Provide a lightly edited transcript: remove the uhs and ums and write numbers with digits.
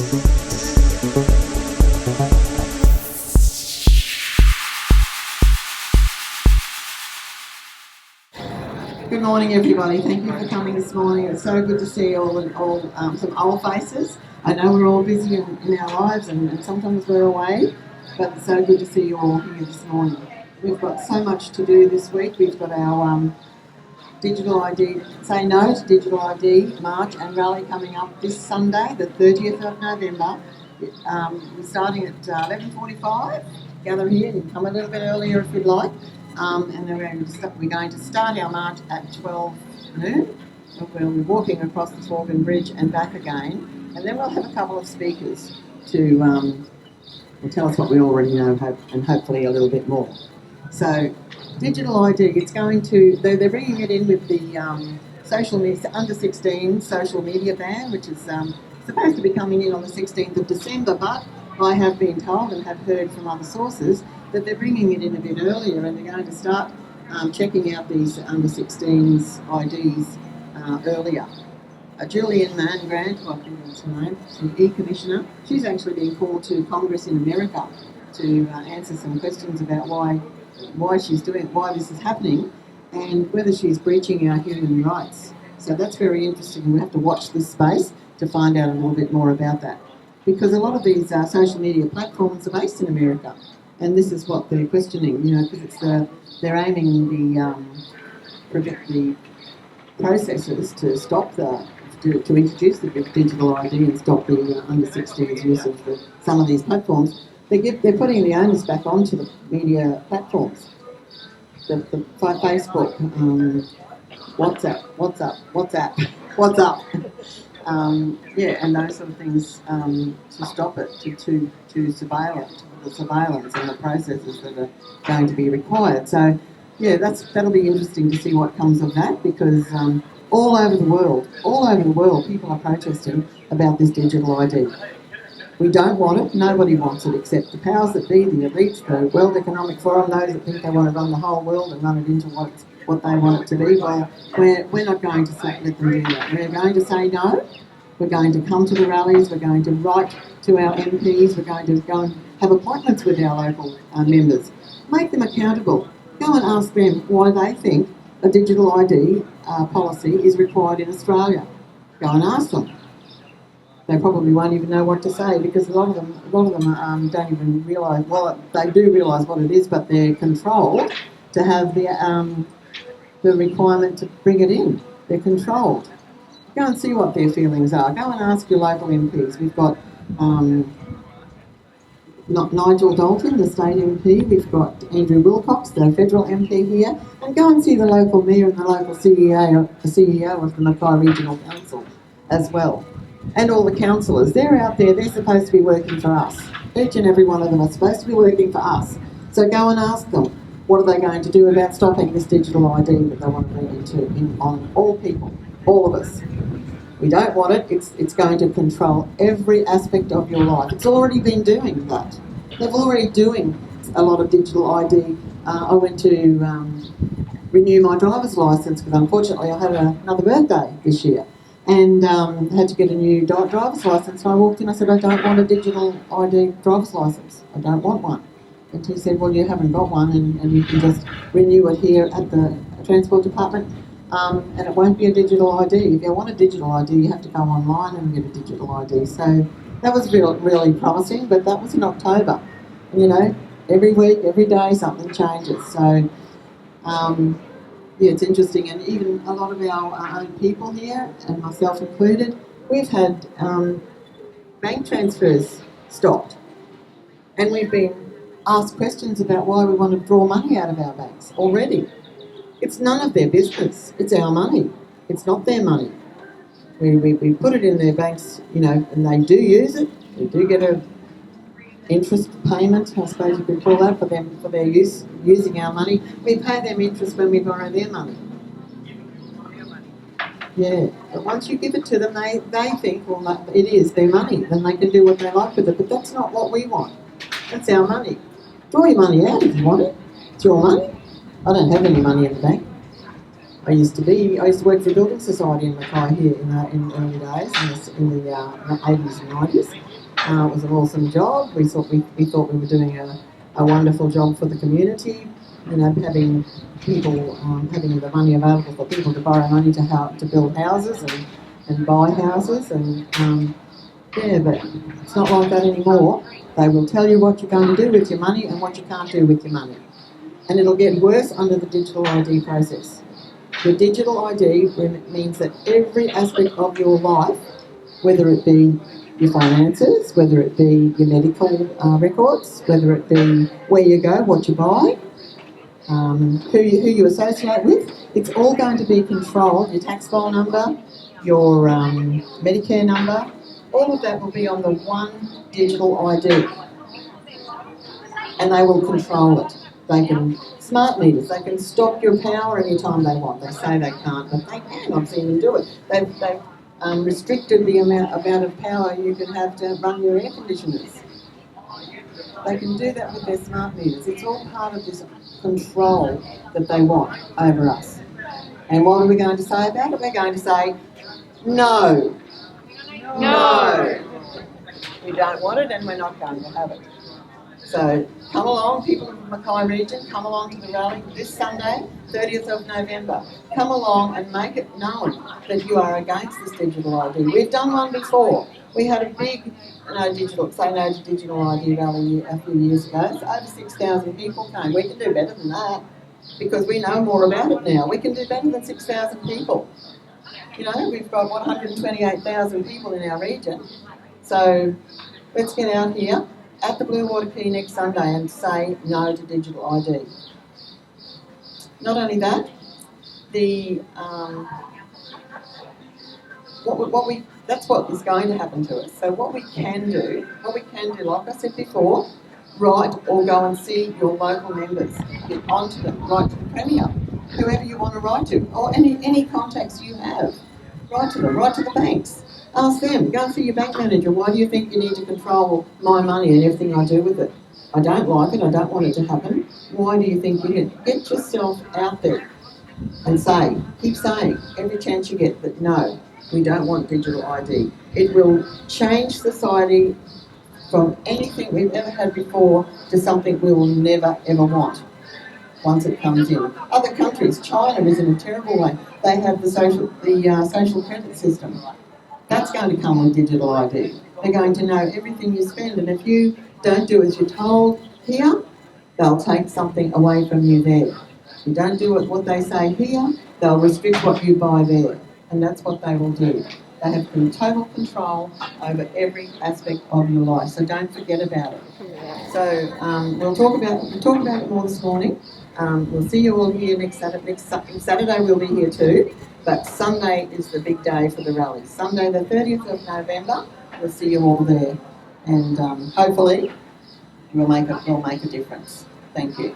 Good morning, everybody. Thank you for coming this morning. It's so good to see some old faces. I know we're all busy in our lives and sometimes we're away, but it's so good to see you all here this morning. We've got so much to do this week. We've got our digital ID, Say No to Digital ID March and Rally coming up this Sunday, the 30th of November. We're starting at 11:45. Gather here. You can come a little bit earlier if you'd like. And then we're going to start our march at 12 noon. We'll be walking across the Torgan Bridge and back again. And then we'll have a couple of speakers to will tell us what we already know and hopefully a little bit more. So, digital ID, it's going to, they're bringing it in with the social media, under 16 social media ban, which is supposed to be coming in on the 16th of December, but I have been told and have heard from other sources that they're bringing it in a bit earlier and they're going to start checking out these under 16s IDs earlier. Julian Mann Grant, who I think is her name, the E-Commissioner, she's actually been called to Congress in America to answer some questions about why this is happening and whether she's breaching our human rights. So that's very interesting. We have to watch this space to find out a little bit more about that. Because a lot of these social media platforms are based in America, and this is what they're questioning, because it's they're aiming the processes to stop to introduce the digital ID and stop the under 16s use of some of these platforms. They're putting the onus back onto the media platforms, the Facebook, WhatsApp. And those sort of things to stop it, to surveillance, the surveillance and the processes that are going to be required. So, that'll be interesting to see what comes of that because all over the world, people are protesting about this digital ID. We don't want it. Nobody wants it except the powers that be, the elites, the World Economic Forum, those that think they want to run the whole world and run it into what they want it to be. Well, we're not going to let them do that. We're going to say no. We're going to come to the rallies. We're going to write to our MPs. We're going to go and have appointments with our local members. Make them accountable. Go and ask them why they think a digital ID policy is required in Australia. Go and ask them. They probably won't even know what to say because a lot of them don't even realise. Well, they do realise what it is, but they're controlled to have the requirement to bring it in. They're controlled. Go and see what their feelings are. Go and ask your local MPs. We've got Nigel Dalton, the state MP. We've got Andrew Wilcox, the federal MP here. And go and see the local mayor and the local CEO of the Mackay Regional Council as well. And all the councillors. They're out there. They're supposed to be working for us. Each and every one of them are supposed to be working for us. So go and ask them. What are they going to do about stopping this digital ID that they want to bring on all people, all of us? We don't want it. It's going to control every aspect of your life. It's already been doing that. They're already doing a lot of digital ID. I went to renew my driver's licence because unfortunately I had another birthday this year and had to get a new driver's licence. So I walked in, I said, I don't want a digital ID driver's licence. I don't want one. And he said, well, you haven't got one and you can just renew it here at the Transport Department and it won't be a digital ID. If you want a digital ID, you have to go online and get a digital ID. So that was really promising, but that was in October. Every week, every day, something changes. So, it's interesting. And even a lot of our own people here, and myself included, we've had bank transfers stopped. And we've been asked questions about why we want to draw money out of our banks already. It's none of their business. It's our money. It's not their money. We put it in their banks, and they do use it. We do get a interest payment, I suppose you could call that, for their using our money. We pay them interest when we borrow their money. Yeah, but once you give it to them, they think, well, it is their money, then they can do what they like with it. But that's not what we want. That's our money. Draw your money out if you want it. It's your money. I don't have any money in the bank. I used to work for a building society in Mackay here in early days, in the 80s and 90s. It was an awesome job. We thought we were doing a wonderful job for the community. You know, having people having the money available for people to borrow money to build houses and buy houses yeah, but it's not like that anymore. They will tell you what you're going to do with your money and what you can't do with your money. And it'll get worse under the digital ID process. The digital ID means that every aspect of your life, whether it be your finances, whether it be your medical records, whether it be where you go, what you buy, who you associate with, it's all going to be controlled. Your tax file number, your Medicare number, all of that will be on the one digital ID. And they will control it. They can, smart meters, they can stop your power anytime they want. They say they can't, but they can. I've seen them do it. They've restricted the amount of power you can have to run your air conditioners. They can do that with their smart meters. It's all part of this control that they want over us. And what are we going to say about it? We're going to say, no. No. We don't want it and we're not going to have it. So come along, people of the Mackay region, come along to the rally this Sunday, 30th of November. Come along and make it known that you are against this digital ID. We've done one before. We had a big Say No to Digital ID rally a few years ago. So over 6,000 people came. We can do better than that because we know more about it now. We can do better than 6,000 people. You know, we've got 128,000 people in our region. So let's get out here at the Blue Water Quay next Sunday and say no to digital ID. Not only that, that's what is going to happen to us. So what we can do, like I said before, write or go and see your local members. Get onto them, write to the Premier, whoever you want to write to, or any contacts you have. Write to them, write to the banks. Ask them, go and see your bank manager, why do you think you need to control my money and everything I do with it? I don't like it, I don't want it to happen. Why do you think you need? Get yourself out there and keep saying, every chance you get that no, we don't want digital ID. It will change society from anything we've ever had before to something we will never ever want once it comes in. Other countries, China is in a terrible way. They have the social credit system. That's going to come with digital ID. They're going to know everything you spend, and if you don't do as you're told here, they'll take something away from you there. If you don't do what they say here, they'll restrict what you buy there, and that's what they will do. They have total control over every aspect of your life, so don't forget about it. So we'll talk about it more this morning. We'll see you all here next Saturday. Saturday we'll be here too, but Sunday is the big day for the rally. Sunday the 30th of November, we'll see you all there, and hopefully we'll make a difference. Thank you.